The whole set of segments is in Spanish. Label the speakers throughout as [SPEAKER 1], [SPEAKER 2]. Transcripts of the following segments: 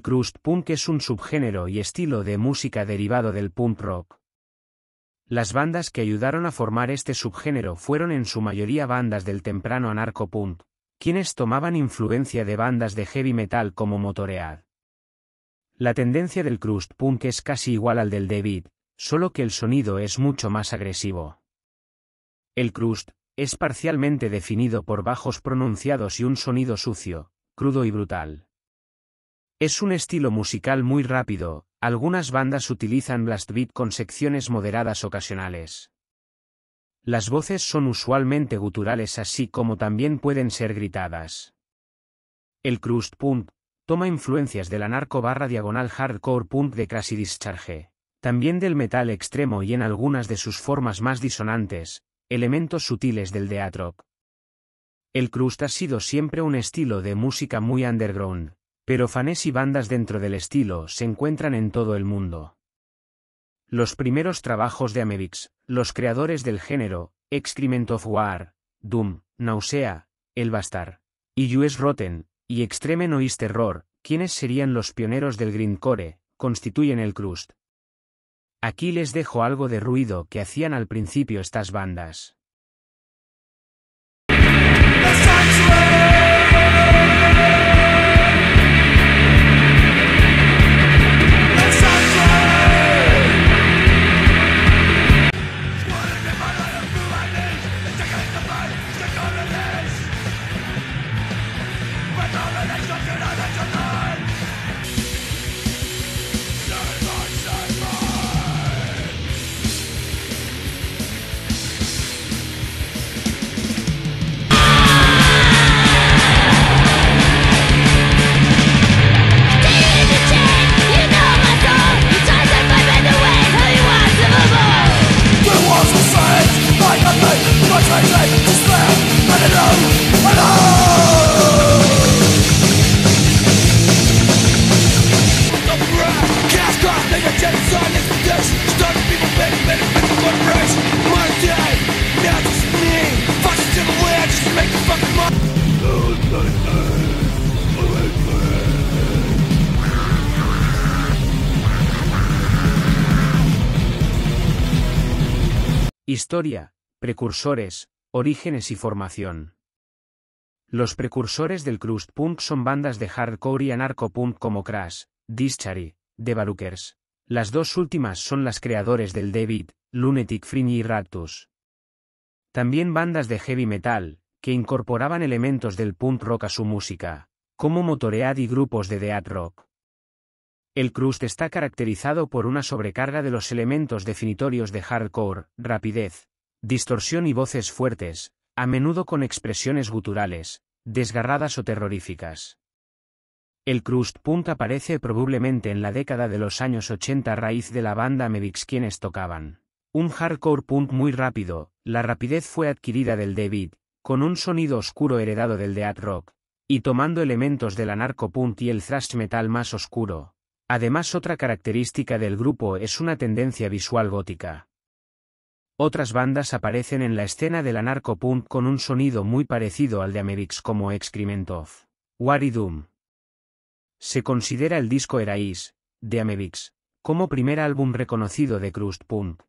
[SPEAKER 1] crust punk es un subgénero y estilo de música derivado del punk rock. Las bandas que ayudaron a formar este subgénero fueron en su mayoría bandas del temprano anarco-punk, quienes tomaban influencia de bandas de heavy metal como Motörhead. La tendencia del crust punk es casi igual al del deathbeat, solo que el sonido es mucho más agresivo. El crust es parcialmente definido por bajos pronunciados y un sonido sucio, crudo y brutal. Es un estilo musical muy rápido, algunas bandas utilizan blast beat con secciones moderadas ocasionales. Las voces son usualmente guturales así como también pueden ser gritadas. El crust punk toma influencias del anarco/hardcore punk de Crazy Discharge, también del metal extremo y en algunas de sus formas más disonantes, elementos sutiles del death rock. El crust ha sido siempre un estilo de música muy underground, pero fans y bandas dentro del estilo se encuentran en todo el mundo. Los primeros trabajos de Amebix, los creadores del género, Excrement of War, Doom, Nausea, El Bastard, y US Rotten, y Extreme Noise Terror, quienes serían los pioneros del grindcore, constituyen el crust. Aquí les dejo algo de ruido que hacían al principio estas bandas. Historia, precursores, orígenes y formación. Los precursores del crust punk son bandas de hardcore y anarco-punk como Crash, Discharge, The Barookers. Las dos últimas son las creadores del deathbeat, Lunatic Fringe y Raptus. También bandas de heavy metal, que incorporaban elementos del punk rock a su música, como Motörhead y grupos de death rock. El crust está caracterizado por una sobrecarga de los elementos definitorios de hardcore, rapidez, distorsión y voces fuertes, a menudo con expresiones guturales, desgarradas o terroríficas. El crust punk aparece probablemente en la década de los años 80 a raíz de la banda Amebix quienes tocaban un hardcore punk muy rápido. La rapidez fue adquirida del deathbeat, con un sonido oscuro heredado del death rock, y tomando elementos del anarco-punk y el thrash metal más oscuro. Además, otra característica del grupo es una tendencia visual gótica. Otras bandas aparecen en la escena del anarco-punk con un sonido muy parecido al de Amebix como Excrement of War y Doom. Se considera el disco Erase, de Amebix, como primer álbum reconocido de crust punk.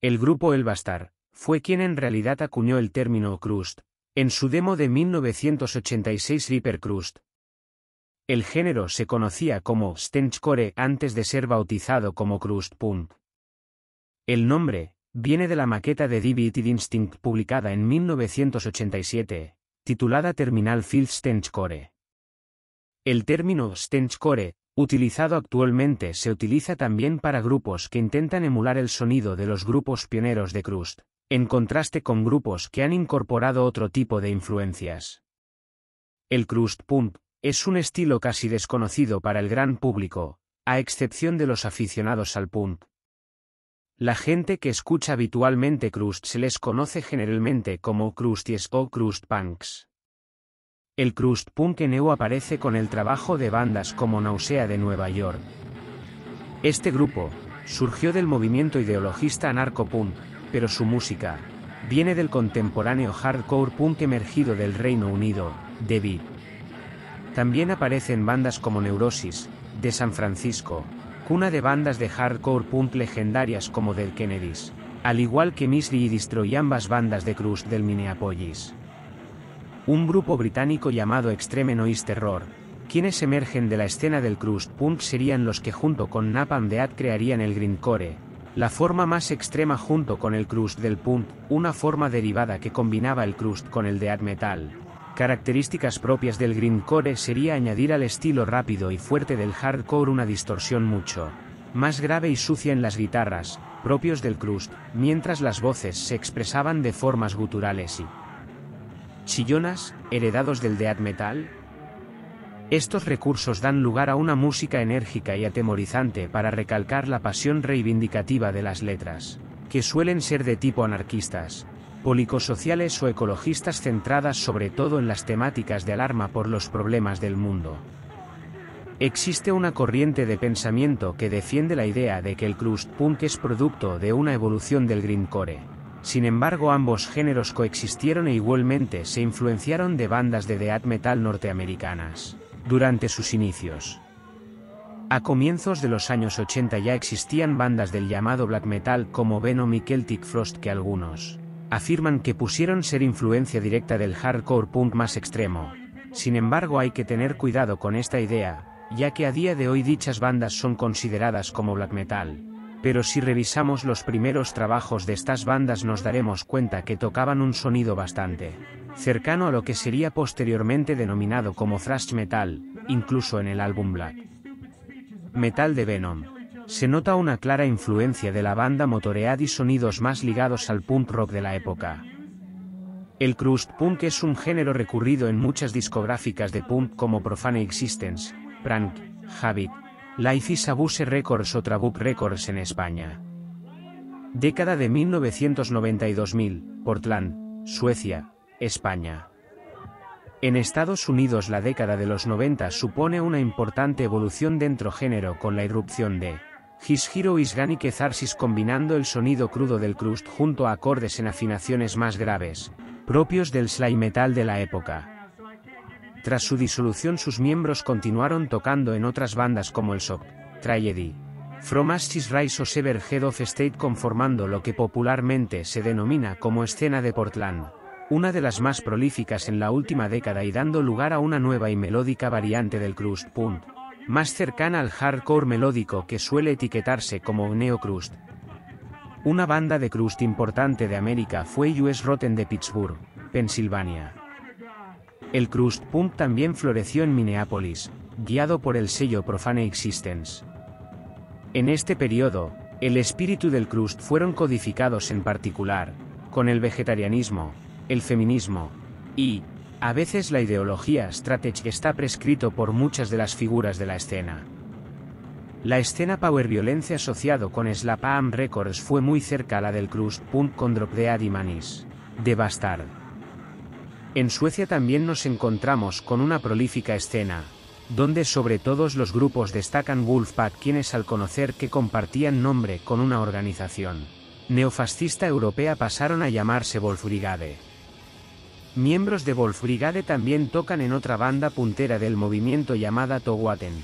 [SPEAKER 1] El grupo El Bastard fue quien en realidad acuñó el término crust, en su demo de 1986 Reaper Crust. El género se conocía como stenchcore antes de ser bautizado como crust punk. El nombre viene de la maqueta de Divided Instinct publicada en 1987, titulada Terminal Field Stenchcore. El término stenchcore, utilizado actualmente, se utiliza también para grupos que intentan emular el sonido de los grupos pioneros de crust, en contraste con grupos que han incorporado otro tipo de influencias. El crust punk es un estilo casi desconocido para el gran público, a excepción de los aficionados al punk. La gente que escucha habitualmente crust se les conoce generalmente como crusties o crust punks. El crust punk neo aparece con el trabajo de bandas como Nausea de Nueva York. Este grupo surgió del movimiento ideologista anarco-punk, pero su música viene del contemporáneo hardcore punk emergido del Reino Unido, deathbeat. También aparecen bandas como Neurosis, de San Francisco, cuna de bandas de hardcore punk legendarias como Dead Kennedys, al igual que Misery y Destroy, ambas bandas de crust del Minneapolis. Un grupo británico llamado Extreme Noise Terror, quienes emergen de la escena del crust punk, serían los que junto con Napalm Death crearían el grindcore, la forma más extrema junto con el crust del punk, una forma derivada que combinaba el crust con el death metal. Características propias del grindcore sería añadir al estilo rápido y fuerte del hardcore una distorsión mucho más grave y sucia en las guitarras, propios del crust, mientras las voces se expresaban de formas guturales y chillonas, heredados del death metal. Estos recursos dan lugar a una música enérgica y atemorizante para recalcar la pasión reivindicativa de las letras, que suelen ser de tipo anarquistas, policosociales o ecologistas, centradas sobre todo en las temáticas de alarma por los problemas del mundo. Existe una corriente de pensamiento que defiende la idea de que el crust punk es producto de una evolución del grindcore. Sin embargo, ambos géneros coexistieron e igualmente se influenciaron de bandas de death metal norteamericanas durante sus inicios. A comienzos de los años 80 ya existían bandas del llamado black metal como Venom y Celtic Frost, que algunos afirman que pusieron ser influencia directa del hardcore punk más extremo. Sin embargo, hay que tener cuidado con esta idea, ya que a día de hoy dichas bandas son consideradas como black metal. Pero si revisamos los primeros trabajos de estas bandas nos daremos cuenta que tocaban un sonido bastante cercano a lo que sería posteriormente denominado como thrash metal, incluso en el álbum Black Metal de Venom se nota una clara influencia de la banda Motorhead y sonidos más ligados al punk rock de la época. El crust punk es un género recurrido en muchas discográficas de punk como Profane Existence, Prank, Habit, Life is Abuse Records o Trabuc Records en España. Década de 1990 y 2000, Portland, Suecia, España. En Estados Unidos la década de los 90 supone una importante evolución dentro género con la irrupción de His Hero Is Gone y Catharsis, combinando el sonido crudo del crust junto a acordes en afinaciones más graves, propios del slime metal de la época. Tras su disolución sus miembros continuaron tocando en otras bandas como el Shock, Tragedy, From Ashes Rise o Severed Head of State, conformando lo que popularmente se denomina como escena de Portland, una de las más prolíficas en la última década y dando lugar a una nueva y melódica variante del crust punk, más cercana al hardcore melódico que suele etiquetarse como neocrust. Una banda de crust importante de América fue US Rotten de Pittsburgh, Pensilvania. El crust punk también floreció en Minneapolis, guiado por el sello Profane Existence. En este periodo, el espíritu del crust fueron codificados en particular, con el vegetarianismo, el feminismo, y, a veces la ideología strategy está prescrito por muchas de las figuras de la escena. La escena power violence asociado con Slap Am Records fue muy cerca a la del crust punk con Drop Dead y Manis, de Bastard. En Suecia también nos encontramos con una prolífica escena, donde sobre todos los grupos destacan Wolfpack, quienes al conocer que compartían nombre con una organización neofascista europea pasaron a llamarse Wolfbrigade. Miembros de Wolfbrigade también tocan en otra banda puntera del movimiento llamada Towaten.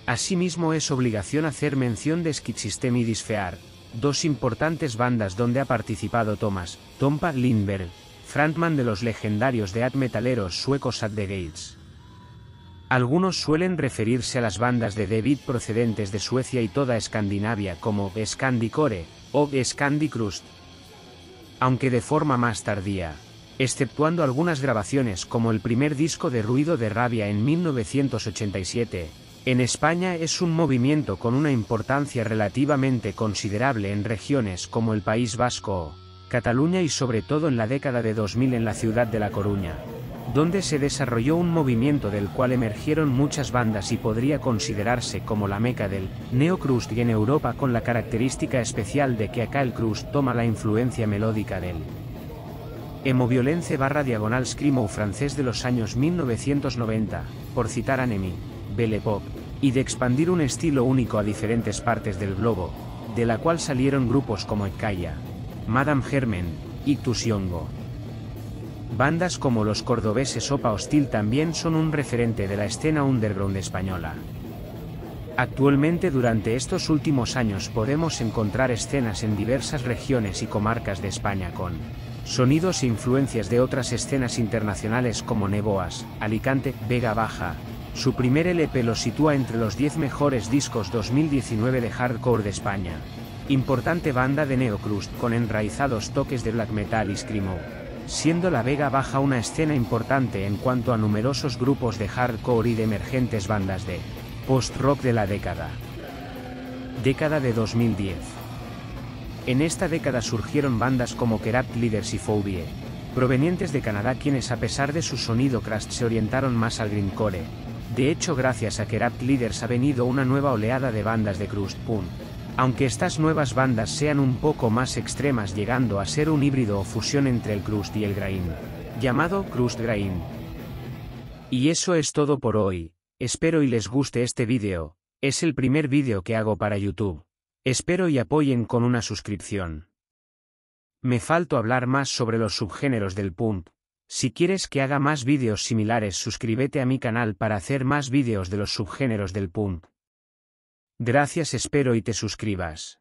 [SPEAKER 1] Asimismo es obligación hacer mención de Skid System y Disfear, dos importantes bandas donde ha participado Tompa Lindberg, frontman de los legendarios death metaleros suecos At the Gates. Algunos suelen referirse a las bandas de death procedentes de Suecia y toda Escandinavia como Scandicore o Scandicrust, aunque de forma más tardía, exceptuando algunas grabaciones como el primer disco de Ruido de Rabia en 1987. En España es un movimiento con una importancia relativamente considerable en regiones como el País Vasco, Cataluña y sobre todo en la década de 2000 en la ciudad de La Coruña, donde se desarrolló un movimiento del cual emergieron muchas bandas y podría considerarse como la meca del neocrust, y en Europa con la característica especial de que acá el crust toma la influencia melódica del Emoviolence/Screamo francés de los años 1990, por citar a Nemi, Belle Pop, y de expandir un estilo único a diferentes partes del globo, de la cual salieron grupos como Ekaya, Madame Germain, Ictus Yongo. Bandas como los cordobeses Opa Hostil también son un referente de la escena underground española. Actualmente durante estos últimos años podemos encontrar escenas en diversas regiones y comarcas de España con sonidos e influencias de otras escenas internacionales como Neboas, Alicante, Vega Baja. Su primer LP lo sitúa entre los 10 mejores discos 2019 de hardcore de España. Importante banda de neocrust con enraizados toques de black metal y screamo, siendo la Vega Baja una escena importante en cuanto a numerosos grupos de hardcore y de emergentes bandas de post-rock de la década. Década de 2010. En esta década surgieron bandas como Corrupt Leaders y Phobie, provenientes de Canadá, quienes a pesar de su sonido crust se orientaron más al grindcore. De hecho, gracias a Corrupt Leaders ha venido una nueva oleada de bandas de crust punk, aunque estas nuevas bandas sean un poco más extremas, llegando a ser un híbrido o fusión entre el crust y el grind, llamado crust grind. Y eso es todo por hoy. Espero y les guste este vídeo. Es el primer vídeo que hago para YouTube. Espero y apoyen con una suscripción. Me faltó hablar más sobre los subgéneros del punk. Si quieres que haga más vídeos similares, suscríbete a mi canal para hacer más vídeos de los subgéneros del punk. Gracias, espero y te suscribas.